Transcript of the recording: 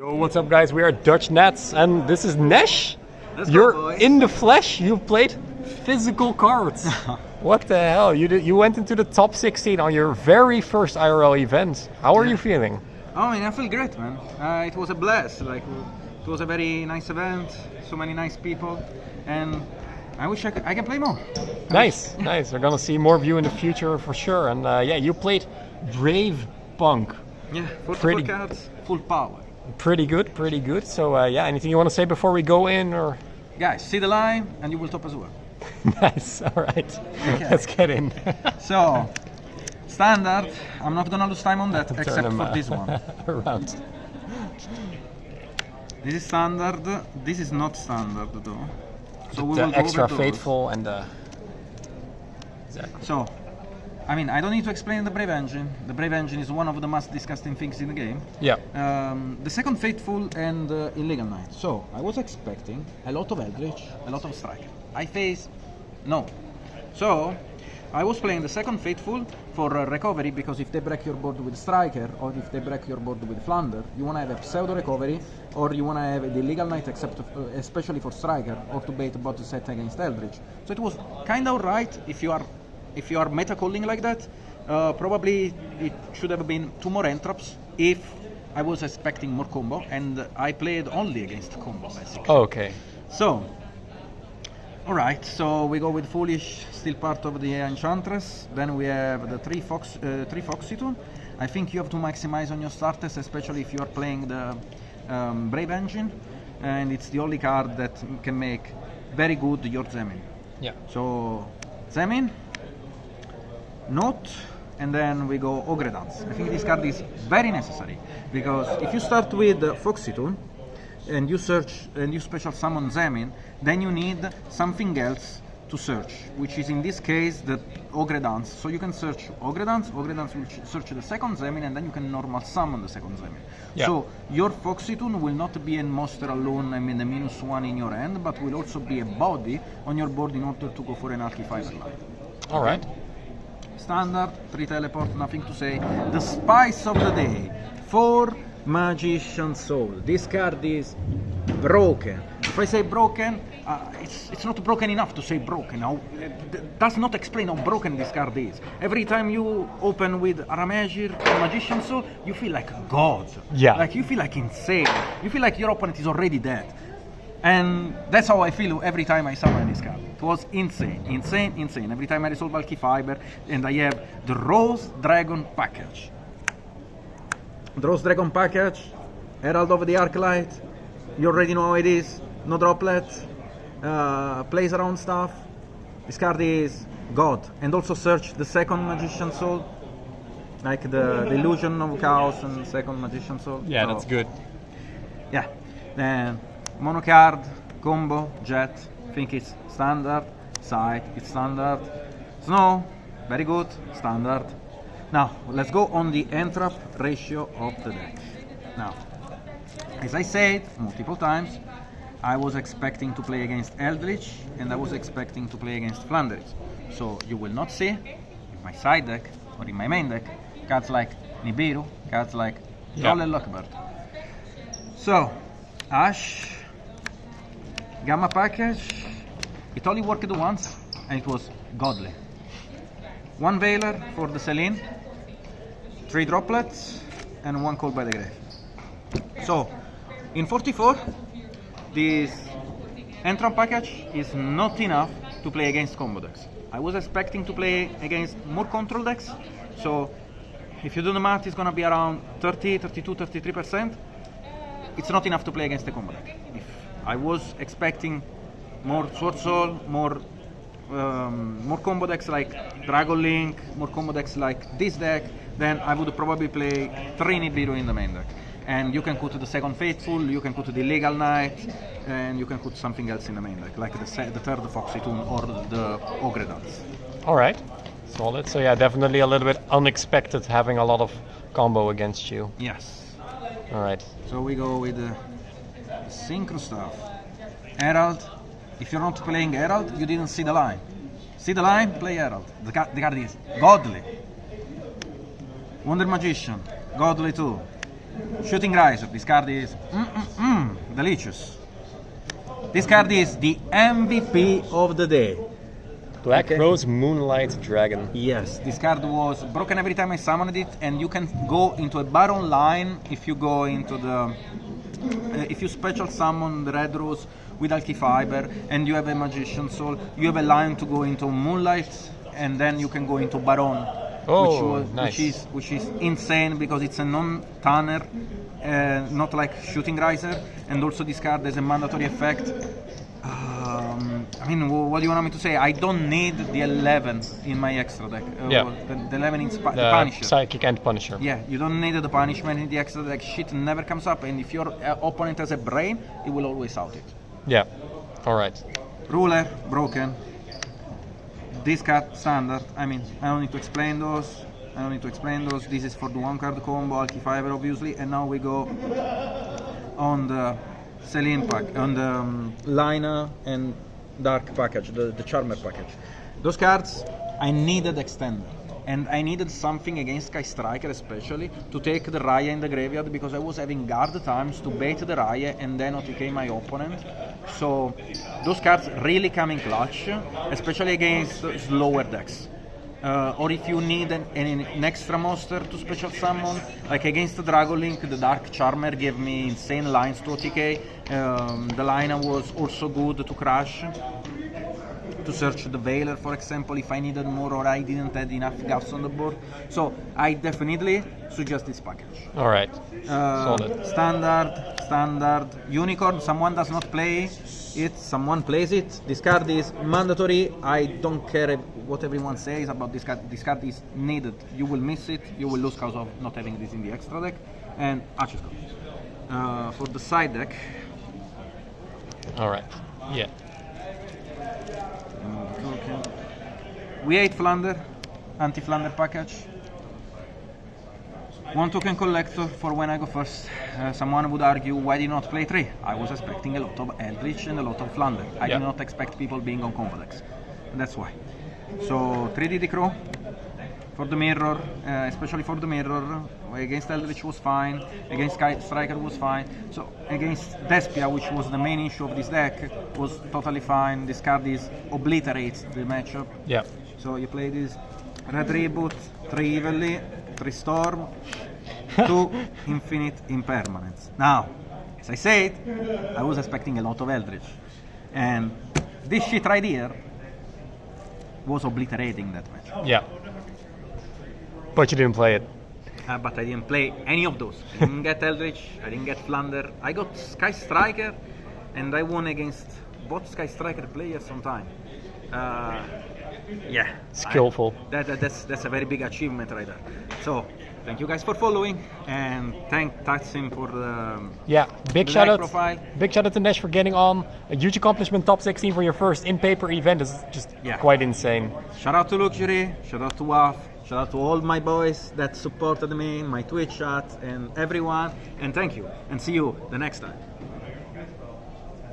Yo, what's up guys, we are Dutch Nats and this is N3sh. You're in the flesh, you've played physical cards. What the hell, you went into the top 16 on your very first IRL event. How are you feeling? Oh man, I feel great, man. It was a blast, it was a very nice event, so many nice people, and I wish I can play more. Nice. We're gonna see more of you in the future for sure. And yeah, you played Brave Punk. Yeah, 44 cards, full power. Pretty good. So yeah, anything you want to say before we go in, or? Guys, see the line and you will top as well. Nice, alright. Okay. Let's get in. So, standard, I'm not gonna lose time on that except for this one. Around. This is standard, this is not standard though. So we will The go extra over those. faithful and exactly. So, I mean, I don't need to explain the Brave Engine. The Brave Engine is one of the most disgusting things in the game. Yeah. The second Faithful and Illegal Knight. So, I was expecting a lot of Eldritch, a lot of Striker. I face no. So, I was playing the second Faithful for recovery, because if they break your board with Striker or if they break your board with Flounder, you want to have a pseudo recovery, or you want to have the Illegal Knight, except especially for Striker, or to bait bot set against Eldritch. So it was kind of right if you are meta calling like that. Probably it should have been 2 more entraps if I was expecting more combo, and I played only against combo basically. Oh, okay. So, alright, so we go with Foolish, still part of the Enchantress. Then we have the 3 Foxy-Tune. I think you have to maximize on your starters, especially if you are playing the Brave Engine, and it's the only card that can make very good your Zemin. Yeah. So, Zemin, Note, and then we go Ogre Dance. I think this card is very necessary, because if you start with Foxy-Tune and you search and you special summon Zemin, then you need something else to search, which is in this case the Ogre Dance. So you can search Ogre Dance will search the second Zemin, and then you can normal summon the second Zemin. Yeah. So your Foxy-Tune will not be a monster alone, I mean the -1 in your hand, but will also be a body on your board in order to go for an Archifiber line. Alright. Standard, 3 teleport, nothing to say. The spice of the day, 4 Magician Soul. This card is broken. If I say broken, it's not broken enough to say broken. Does not explain how broken this card is. Every time you open with Aramegir or Magician Soul, you feel like God. Yeah. Like you feel like insane. You feel like your opponent is already dead. And that's how I feel every time I summon this card. It was insane. Every time I resolve Archifiber, and I have the Rose Dragon package. The Rose Dragon package, Herald of the Arclight, you already know how it is, no droplet, plays around stuff. This card is God. And also search the second Magician Soul, like the Illusion of Chaos and second Magician Soul. Yeah, so, that's good. Yeah. Then mono card, combo, jet, think it's standard, side, it's standard, snow, very good, standard. Now, let's go on the entrap ratio of the deck. Now, as I said multiple times, I was expecting to play against Eldritch, and I was expecting to play against Flanders. So you will not see in my side deck or in my main deck cards like Nibiru, cards like Troll and Lockbird. So, Ash, Gamma package, it only worked once, and it was godly. 1 Veiler for the Selene, 3 droplets, and 1 Call by the Grave. So, in 44, this Entron package is not enough to play against combo decks. I was expecting to play against more control decks, so if you do the math, it's gonna be around 30, 32, 33%. It's not enough to play against the combo deck. If I was expecting more Sword Soul, more combo decks like Dragon Link, more combo decks like this deck, then I would probably play 3 Nibiru in the main deck. And you can put the second Faithful, you can put the Legal Knight, and you can put something else in the main deck, like the third Foxy-Tune or the Ogre Dance. Alright, solid. So yeah, definitely a little bit unexpected having a lot of combo against you. Yes. Alright. So we go with the synchro stuff. Herald. If you're not playing Herald, you didn't see the line. See the line? Play Herald. The card is godly. Wonder Magician, godly too. Shooting Riser. This card is delicious. This card is the MVP of the day. Black Rose Moonlight Dragon. Yes, this card was broken every time I summoned it, and you can go into a Baron line if you go into the... if you special summon the Red Rose with Alky Fiber and you have a Magician Soul, you have a line to go into Moonlight, and then you can go into Baron. Nice. Which is insane because it's a non-tanner, not like Shooting Riser, and also this card has a mandatory effect. I mean, what do you want me to say? I don't need the 11 in my extra deck. The 11 in the Punisher. Psychic and Punisher. Yeah, you don't need the punishment in the extra deck. Shit never comes up, and if your opponent has a brain, it will always out it. Yeah, alright. Ruler, broken. This card, standard. I mean, I don't need to explain those. This is for the one card combo, Alky Fiber obviously, and now we go on the Celine pack, on the Lina and Dark package, the Charmer package. Those cards, I needed extender, and I needed something against Sky Striker especially to take the Raya in the graveyard, because I was having guard times to bait the Raya and then OTK my opponent. So those cards really come in clutch, especially against slower decks. Or if you need an extra monster to special summon, like against the Dragon Link, the Dark Charmer gave me insane lines to OTK. The Lina was also good to crash, to search the Veiler, for example, if I needed more or I didn't have enough gaps on the board. So I definitely suggest this package. Alright, solid. Standard, Unicorn, someone does not play it, someone plays it. This card is mandatory. I don't care what everyone says about this card. This card is needed. You will miss it, you will lose because of not having this in the extra deck. And Archer's Code. For the side deck. Alright, yeah. We 8 Flander, anti-Flander package. 1 token collector for when I go first. Someone would argue, why did you not play 3? I was expecting a lot of N3sh and a lot of Flander. I did not expect people being on combo decks. That's why. So 3D Crow for the mirror, especially for the mirror. Against N3sh was fine, against Sky Striker was fine. So against Despia, which was the main issue of this deck, was totally fine. This card obliterates the matchup. Yeah. So you play this Red Reboot, 3 Evilly, 3 Storm, 2 Infinite Impermanence. Now, as I said, I was expecting a lot of Eldritch. And this shit right here was obliterating that match. Yeah. But you didn't play it. But I didn't play any of those. I didn't get Eldritch, I didn't get Flander. I got Sky Striker, and I won against both Sky Striker players on time. Yeah. Skillful. That's a very big achievement right there. So, thank you guys for following, and thank Tatsym for the big shout out Deckprofile. Big shout out to N3sh for getting on. A huge accomplishment, top 16 for your first in-paper event is just quite insane. Shout out to Luxury, shout out to WAF, shout out to all my boys that supported me, my Twitch chat, and everyone, and thank you, and see you the next time.